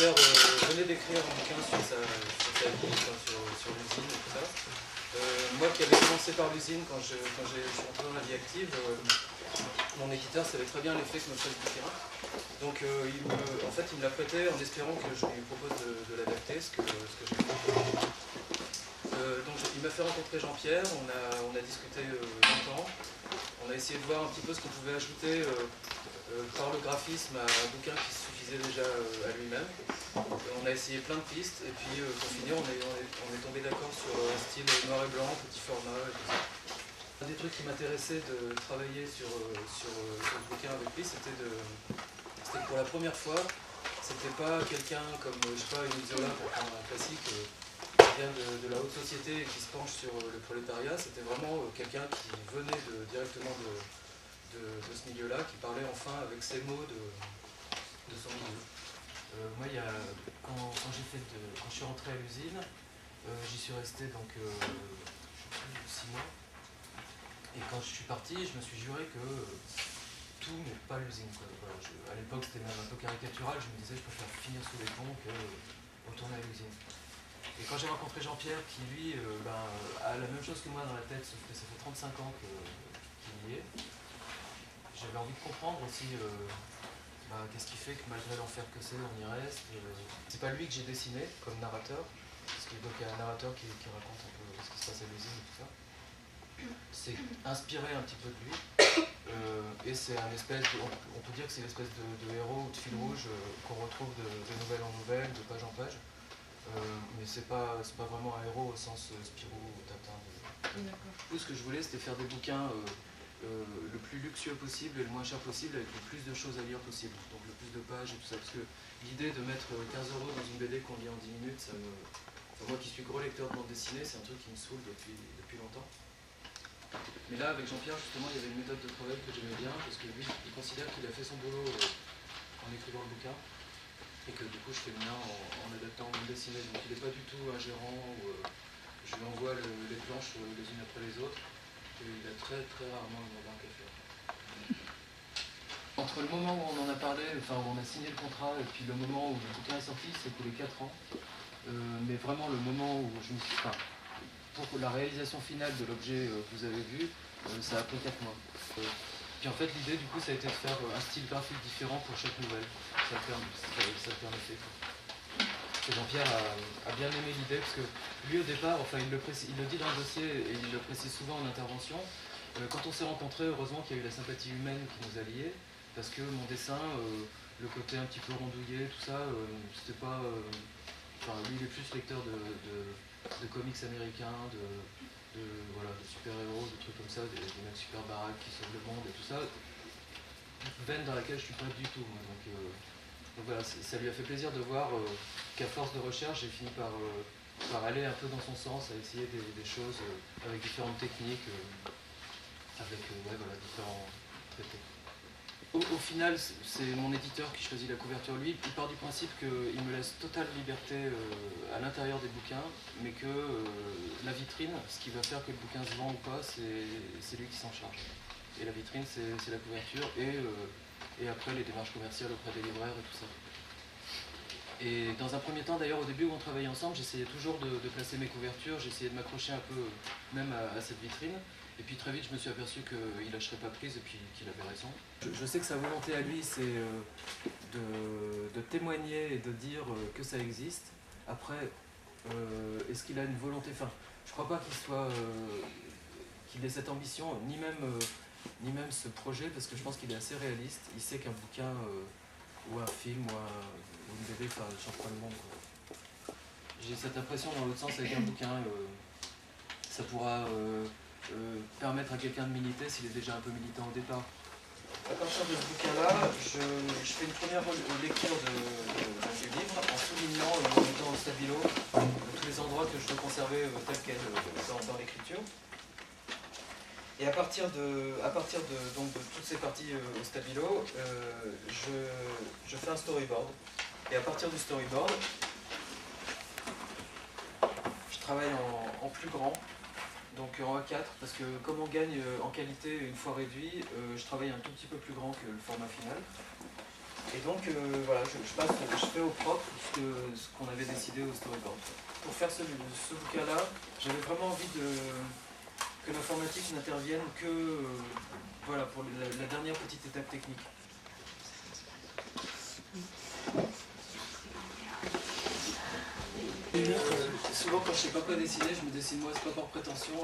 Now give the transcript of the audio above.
Jean-Pierre venait d'écrire un bouquin sur sa vie, enfin, sur l'usine et tout ça. Moi qui avais commencé par l'usine quand je suis rentré dans la vie active, mon éditeur savait très bien l'effet que me ferait ce bouquin. Donc en fait il me l'a prêté en espérant que je lui propose de l'adapter, ce que j'ai fait. Donc il m'a fait rencontrer Jean-Pierre, on a discuté longtemps. On a essayé de voir un petit peu ce qu'on pouvait ajouter par le graphisme à un bouquin qui suffisait déjà à lui-même. On a essayé plein de pistes et puis pour finir on est tombé d'accord sur un style noir et blanc, petit format et tout ça. Un des trucs qui m'intéressait de travailler sur ce bouquin avec lui, c'était que pour la première fois, c'était pas quelqu'un comme, je sais pas, Émile Zola pour prendre un classique, qui vient de la haute société et qui se penche sur le prolétariat. C'était vraiment quelqu'un qui venait directement de ce milieu-là, qui parlait enfin avec ses mots de son milieu. Moi, quand je suis rentré à l'usine, j'y suis resté donc 6 mois. Et quand je suis parti, je me suis juré que tout n'est pas l'usine. Voilà, à l'époque, c'était même un peu caricatural. Je me disais, je préfère finir sous les ponts que retourner à l'usine. Et quand j'ai rencontré Jean-Pierre, qui lui a la même chose que moi dans la tête, sauf que ça fait 35 ans qu'il y est, j'avais envie de comprendre aussi qu'est-ce qui fait que malgré l'enfer que c'est, on y reste. C'est pas lui que j'ai dessiné comme narrateur, parce qu'il y a un narrateur qui raconte un peu ce qui se passe à l'usine et tout ça. C'est inspiré un petit peu de lui, et c'est un espèce on peut dire que c'est une espèce de héros ou de fil rouge qu'on retrouve de nouvelle en nouvelle, de page en page. Mais c'est pas vraiment un héros au sens Spirou ou Tintin. Tout ce que je voulais, c'était faire des bouquins le plus luxueux possible et le moins cher possible, avec le plus de choses à lire possible, donc le plus de pages et tout ça, parce que l'idée de mettre 15 € dans une BD qu'on lit en 10 minutes, moi qui suis gros lecteur de bande dessinée, c'est un truc qui me saoule depuis longtemps. Mais là, avec Jean-Pierre, justement, il y avait une méthode de travail que j'aimais bien, parce que lui, il considère qu'il a fait son boulot en écrivant le bouquin, et que du coup, je fais le mien en adaptant en bande dessinée. Donc il n'est pas du tout ingérant, où je lui envoie les planches les unes après les autres, et il a très très rarement une remarque à faire. Entre le moment où on en a parlé, enfin où on a signé le contrat, et puis le moment où le bouquin est sorti, c'est pour les 4 ans. Mais vraiment le moment où je me suis... pour la réalisation finale de l'objet que vous avez vu, ça a pris 4 mois. Puis en fait l'idée du coup ça a été de faire un style graphique différent pour chaque nouvelle. Ça le permettait. Et Jean-Pierre a bien aimé l'idée parce que lui au départ, enfin il le dit dans le dossier et il le précise souvent en intervention, quand on s'est rencontrés, heureusement qu'il y a eu la sympathie humaine qui nous a liés, parce que mon dessin, le côté un petit peu rondouillé, tout ça, c'était pas... Enfin, lui, il est plus lecteur de comics américains, de super-héros, de trucs comme ça, des mecs super baraques qui sauvent le monde et tout ça. Veine dans laquelle je suis pas du tout. Donc voilà, ça lui a fait plaisir de voir qu'à force de recherche, j'ai fini par aller un peu dans son sens, à essayer des choses avec différentes techniques, avec différents traités. Au final, c'est mon éditeur qui choisit la couverture. Lui, il part du principe qu'il me laisse totale liberté à l'intérieur des bouquins, mais que la vitrine, ce qui va faire que le bouquin se vend ou pas, c'est lui qui s'en charge. Et la vitrine, c'est la couverture, et après les démarches commerciales auprès des libraires et tout ça. Et dans un premier temps, d'ailleurs, au début où on travaillait ensemble, j'essayais toujours de placer mes couvertures, j'essayais de m'accrocher un peu même à cette vitrine. Et puis très vite, je me suis aperçu qu'il ne lâcherait pas prise et puis qu'il avait raison. Je sais que sa volonté à lui, c'est de témoigner et de dire que ça existe. Après, est-ce qu'il a une volonté... Enfin, je ne crois pas qu'il ait cette ambition, ni même ce projet, parce que je pense qu'il est assez réaliste. Il sait qu'un bouquin ou un film ou une BD, enfin, j'en prends le monde. J'ai cette impression dans l'autre sens avec un bouquin, ça pourra... permettre à quelqu'un de militer s'il est déjà un peu militant au départ. À partir de ce bouquin-là, je fais une première lecture du livre en soulignant, en mettant au stabilo tous les endroits que je veux conserver tels quels dans l'écriture. Et à partir de toutes ces parties au stabilo, je fais un storyboard. Et à partir du storyboard, je travaille en plus grand. Donc en A4, parce que comme on gagne en qualité une fois réduit, je travaille un tout petit peu plus grand que le format final. Et donc voilà, je fais au propre ce qu'on avait décidé au storyboard. Pour faire ce bouquin-là, j'avais vraiment envie que l'informatique n'intervienne que voilà, pour la dernière petite étape technique. Souvent quand je sais pas quoi dessiner, je me dessine moi, c'est pas par prétention.